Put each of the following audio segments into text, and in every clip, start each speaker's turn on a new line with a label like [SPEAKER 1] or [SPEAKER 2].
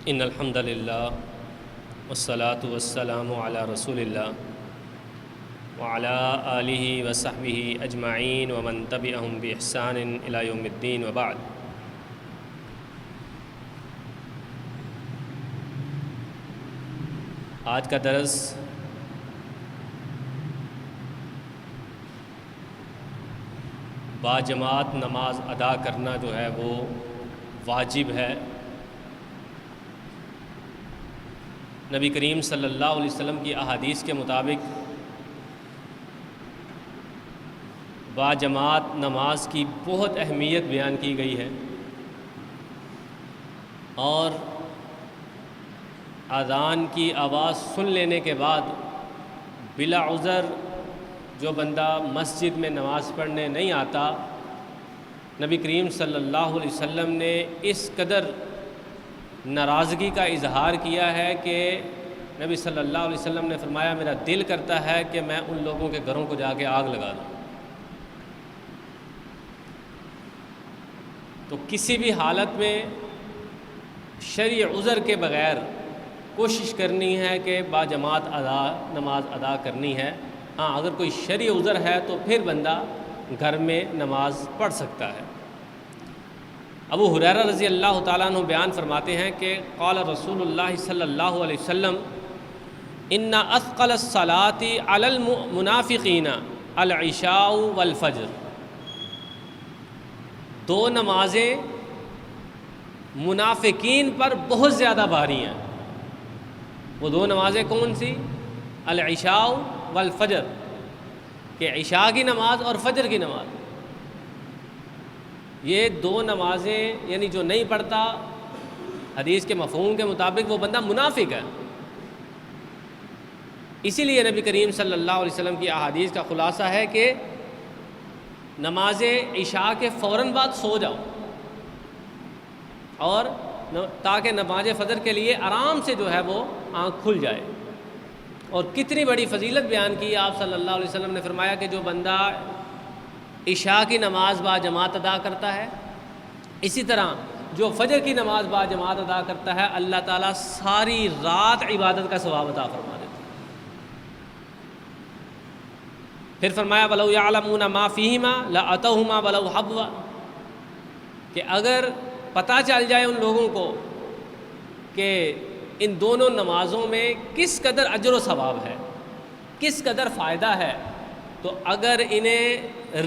[SPEAKER 1] ان الحمد للہ والصلاة والسلام علی رسول اللہ وعلی آلہ وصحبہ اجمعین ومن تبعہم بإحسان الی یوم الدین وبعد۔ آج کا درس باجماعت نماز ادا کرنا جو ہے وہ واجب ہے۔ نبی کریم صلی اللہ علیہ وسلم کی احادیث کے مطابق باجماعت نماز کی بہت اہمیت بیان کی گئی ہے، اور اذان کی آواز سن لینے کے بعد بلا عذر جو بندہ مسجد میں نماز پڑھنے نہیں آتا، نبی کریم صلی اللہ علیہ وسلم نے اس قدر ناراضگی کا اظہار کیا ہے کہ نبی صلی اللہ علیہ وسلم نے فرمایا میرا دل کرتا ہے کہ میں ان لوگوں کے گھروں کو جا کے آگ لگا دوں۔ تو کسی بھی حالت میں شرعی عذر کے بغیر کوشش کرنی ہے کہ باجماعت نماز ادا کرنی ہے۔ ہاں، اگر کوئی شرعی عذر ہے تو پھر بندہ گھر میں نماز پڑھ سکتا ہے۔ ابو ہریرہ رضی اللہ تعالیٰ عنہ بیان فرماتے ہیں کہ قال رسول اللہ صلی اللہ علیہ وسلم ان اثقل الصلاة علی المنافقین العشاء والفجر۔ دو نمازیں منافقین پر بہت زیادہ بھاری ہیں۔ وہ دو نمازیں کون سی؟ العشاء والفجر، کہ عشاء کی نماز اور فجر کی نماز، یہ دو نمازیں یعنی جو نہیں پڑھتا حدیث کے مفہوم کے مطابق وہ بندہ منافق ہے۔ اسی لیے نبی کریم صلی اللہ علیہ وسلم کی احادیث کا خلاصہ ہے کہ نماز عشاء کے فوراً بعد سو جاؤ، اور تاکہ نماز فجر کے لیے آرام سے جو ہے وہ آنکھ کھل جائے۔ اور کتنی بڑی فضیلت بیان کی آپ صلی اللہ علیہ وسلم نے فرمایا کہ جو بندہ عشاء کی نماز باجماعت ادا کرتا ہے، اسی طرح جو فجر کی نماز باجماعت ادا کرتا ہے، اللہ تعالیٰ ساری رات عبادت کا ثواب عطا فرما دیتا ہے۔ پھر فرمایا وَلَوْ يَعْلَمُونَ مَا فِيهِمَا لَأَتَوْهُمَا وَلَوْ حَبْوًا، کہ اگر پتہ چل جائے ان لوگوں کو کہ ان دونوں نمازوں میں کس قدر اجر و ثواب ہے، کس قدر فائدہ ہے، تو اگر انہیں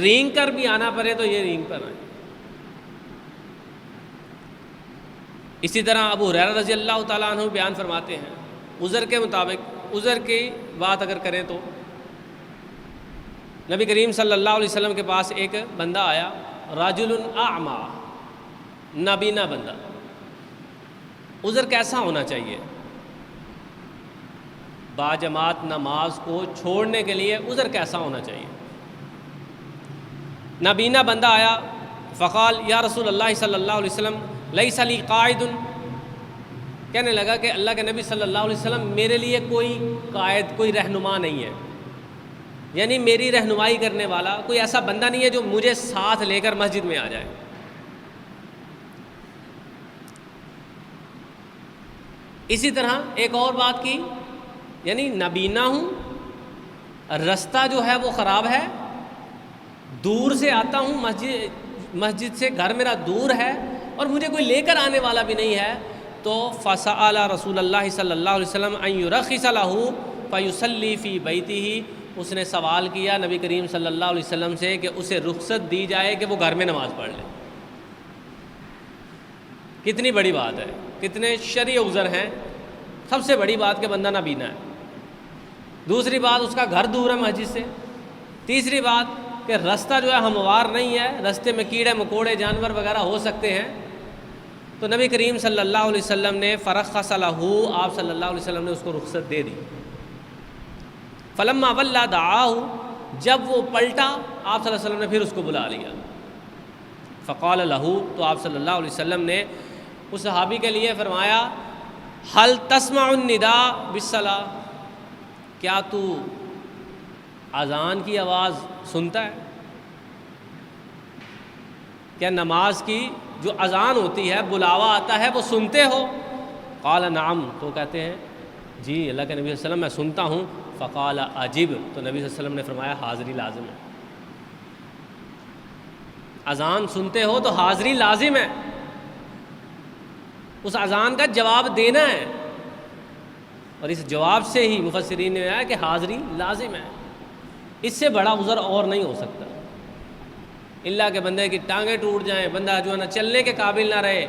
[SPEAKER 1] رینگ کر بھی آنا پڑے تو یہ رینگ پر آئیں۔ اسی طرح ابو ہریرہ رضی اللہ تعالیٰ عنہ بیان فرماتے ہیں عذر کے مطابق، عذر کی بات اگر کریں تو نبی کریم صلی اللہ علیہ وسلم کے پاس ایک بندہ آیا، رجل اعمی، نابینا بندہ۔ عذر کیسا ہونا چاہیے؟ باجماعت نماز کو چھوڑنے کے لیے عذر کیسا ہونا چاہیے؟ نابینا بندہ آیا، فقال یا رسول اللہ صلی اللہ علیہ وسلم لیس لی قائد، کہنے لگا کہ اللہ کے نبی صلی اللہ علیہ وسلم میرے لیے کوئی قائد، کوئی رہنما نہیں ہے، یعنی میری رہنمائی کرنے والا کوئی ایسا بندہ نہیں ہے جو مجھے ساتھ لے کر مسجد میں آ جائے۔ اسی طرح ایک اور بات کی، یعنی نابینا ہوں، رستہ جو ہے وہ خراب ہے، دور سے آتا ہوں، مسجد سے گھر میرا دور ہے، اور مجھے کوئی لے کر آنے والا بھی نہیں ہے، تو فسأل رسول اللہ صلی اللہ علیہ وسلم ان یرخص له فیصلی فی بیتہ، اس نے سوال کیا نبی کریم صلی اللہ علیہ وسلم سے کہ اسے رخصت دی جائے کہ وہ گھر میں نماز پڑھ لے۔ کتنی بڑی بات ہے، کتنے شرعی عذر ہیں۔ سب سے بڑی بات کہ بندہ نابینا ہے، دوسری بات اس کا گھر دور ہے مسجد سے، تیسری بات کہ رستہ جو ہے ہموار نہیں ہے، رستے میں کیڑے مکوڑے جانور وغیرہ ہو سکتے ہیں۔ تو نبی کریم صلی اللہ علیہ وسلم نے فرخص لہ، آپ صلی اللہ علیہ وسلم نے اس کو رخصت دے دی۔ فلما ولا دعاہ، جب وہ پلٹا آپ صلی اللہ علیہ وسلم نے پھر اس کو بلا لیا۔ فقال لہ، تو آپ صلی اللہ علیہ وسلم نے اس صحابی کے لیے فرمایا هل تسمع النداء بالصلاۃ، کیا تو اذان کی آواز سنتا ہے؟ کیا نماز کی جو اذان ہوتی ہے، بلاوا آتا ہے، وہ سنتے ہو؟ فقال نعم، تو کہتے ہیں جی اللہ کے نبی صلی اللہ علیہ وسلم میں سنتا ہوں. فقال اجب، تو نبی صلی اللہ علیہ وسلم نے فرمایا حاضری لازم ہے. اذان سنتے ہو تو حاضری لازم ہے، اس اذان کا جواب دینا ہے، اور اس جواب سے ہی مفسرین نے آیا کہ حاضری لازم ہے. اس سے بڑا عذر اور نہیں ہو سکتا، اللہ کے بندے کی ٹانگیں ٹوٹ جائیں، بندہ جو ہے نا چلنے کے قابل نہ رہے،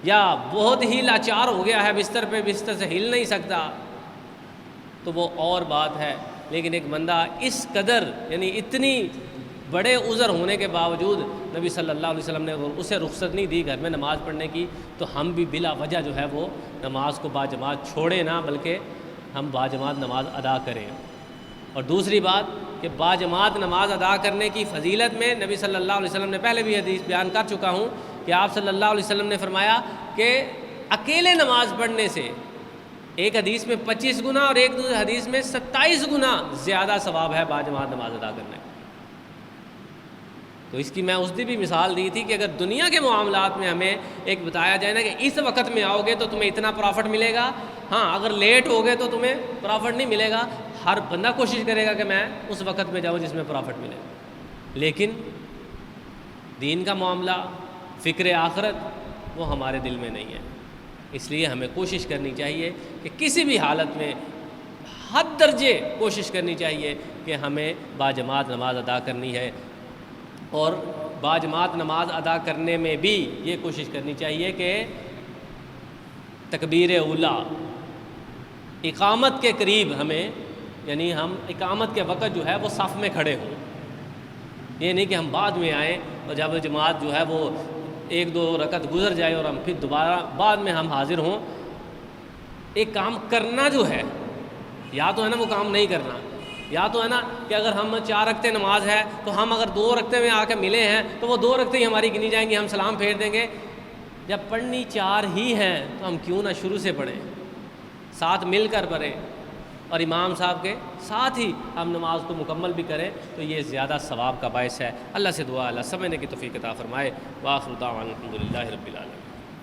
[SPEAKER 1] یا بہت ہی لاچار ہو گیا ہے بستر پہ، بستر سے ہل نہیں سکتا، تو وہ اور بات ہے. لیکن ایک بندہ اس قدر یعنی اتنی بڑے عذر ہونے کے باوجود نبی صلی اللہ علیہ وسلم نے اسے رخصت نہیں دی گھر میں نماز پڑھنے کی، تو ہم بھی بلا وجہ جو ہے وہ نماز کو باجماعت چھوڑیں نہ، بلکہ ہم باجماعت نماز ادا کریں. اور دوسری بات کہ باجماعت نماز ادا کرنے کی فضیلت میں نبی صلی اللہ علیہ وسلم نے پہلے بھی حدیث بیان کر چکا ہوں کہ آپ صلی اللہ علیہ وسلم نے فرمایا کہ اکیلے نماز پڑھنے سے ایک حدیث میں 25 گنا اور ایک دوسری حدیث میں 27 گنا زیادہ ثواب ہے باجماعت نماز ادا کرنے کا. تو اس کی میں اس دن بھی مثال دی تھی کہ اگر دنیا کے معاملات میں ہمیں ایک بتایا جائے نا کہ اس وقت میں آؤ گے تو تمہیں اتنا پرافٹ ملے گا، ہاں اگر لیٹ ہو گئے تو تمہیں پرافٹ نہیں ملے گا. ہر بندہ کوشش کرے گا کہ میں اس وقت میں جاؤں جس میں پرافٹ ملے گا، لیکن دین کا معاملہ، فکر آخرت، وہ ہمارے دل میں نہیں ہے. اس لیے ہمیں کوشش کرنی چاہیے کہ کسی بھی حالت میں حد درجے کوشش کرنی چاہیے کہ ہمیں باجماعت نماز ادا کرنی ہے. اور باجماعت نماز ادا کرنے میں بھی یہ کوشش کرنی چاہیے کہ تکبیر اولیٰ اقامت کے قریب ہمیں، یعنی ہم اقامت کے وقت جو ہے وہ صف میں کھڑے ہوں. یہ نہیں کہ ہم بعد میں آئیں اور جب جماعت جو ہے وہ 1-2 رکعت گزر جائے اور ہم پھر دوبارہ بعد میں ہم حاضر ہوں. ایک کام کرنا جو ہے، یا تو ہے نا وہ کام نہیں کرنا، یا تو ہے نا کہ اگر ہم 4 رکعتیں نماز ہے تو ہم اگر 2 رکعتیں میں آ کے ملے ہیں تو وہ 2 رکعتیں ہی ہماری گنی جائیں گی، ہم سلام پھیر دیں گے. جب پڑھنی 4 ہی ہیں تو ہم کیوں نہ شروع سے پڑھیں، ساتھ مل کر پڑھیں اور امام صاحب کے ساتھ ہی ہم نماز کو مکمل بھی کریں، تو یہ زیادہ ثواب کا باعث ہے. اللہ سے دعا اللہ سمجھنے کی توفیق عطا فرمائے. وآخر دعوانا الحمدللہ رب العالمین.